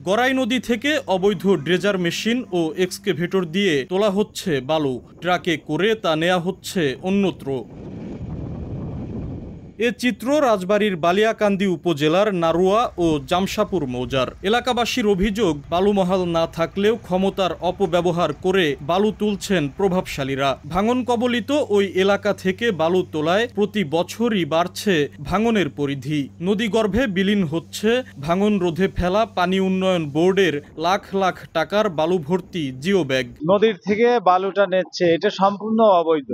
গড়াই নদী থেকে অবৈধ ড্রেজার মেশিন ও এক্সকেভেটর দিয়ে তোলা হচ্ছে বালু, ট্রাকে করে তা নেওয়া হচ্ছে অন্যত্র। এ চিত্র রাজবাড়ীর বালিয়াকান্দি উপজেলার নারুয়া ও জামশাপুর মৌজার। এলাকাবাসীর অভিযোগ, বালুমহাল না থাকলেও ক্ষমতার অপব্যবহার করে বালু তুলছেন প্রভাবশালীরা। ভাঙন কবলিত ওই এলাকা থেকে বালু তোলায় প্রতি বছরই বাড়ছে ভাঙনের পরিধি। নদীগর্ভে বিলীন হচ্ছে ভাঙন রোধে ফেলা পানি উন্নয়ন বোর্ডের লাখ লাখ টাকার বালু ভর্তি জিও ব্যাগ। নদীর থেকে বালুটা নিচ্ছে, এটা সম্পূর্ণ অবৈধ।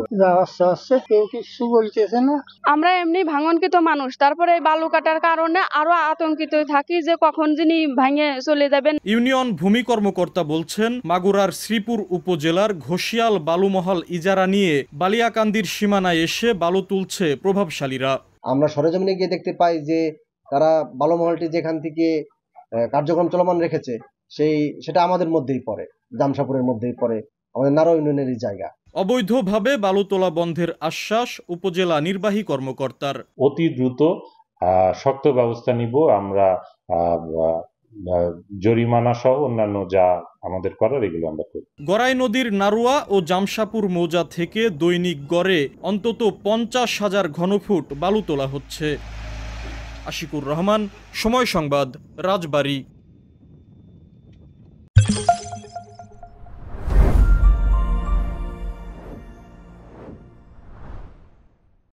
কেউ কিছু বলতেছে না। আমরা এমনি ভাঙনকৃত মানুষ, তারপরে বালু কাটার কারণে আরো আতঙ্কিত থাকি যে কখন যিনি ভাঙে চলে যাবেন। ইউনিয়ন ভূমি কর্মকর্তা বলছেন, মাগুরার শ্রীপুর উপজেলার ঘোষিয়াল বালুমহাল ইজারা নিয়ে বালিয়াকান্দির সীমানায় এসে বালু তুলছে প্রভাবশালীরা। আমরা সরেজমিনে গিয়ে দেখতে পাই যে তারা বালুমহালটি যেখান থেকে কার্যক্রম চলমান রেখেছে সেটা আমাদের মধ্যেই পড়ে, জামশাপুরের মধ্যেই পড়ে, আমাদের নারো ইউনিয়নেরই জায়গা। অবৈধভাবে বালু তোলা বন্ধের আশ্বাস উপজেলা নির্বাহী কর্মকর্তার। অতি দ্রুত শক্ত ব্যবস্থা নিব আমরা, জরিমানা সহ অন্যান্য যা আমাদের করার এগুলো আমরা করি। গড়াই নদীর নারুয়া ও জামশাপুর মৌজা থেকে দৈনিক গড়ে অন্তত 50,000 ঘনফুট বালু তোলা হচ্ছে। আশিকুর রহমান, সময় সংবাদ, রাজবাড়ী।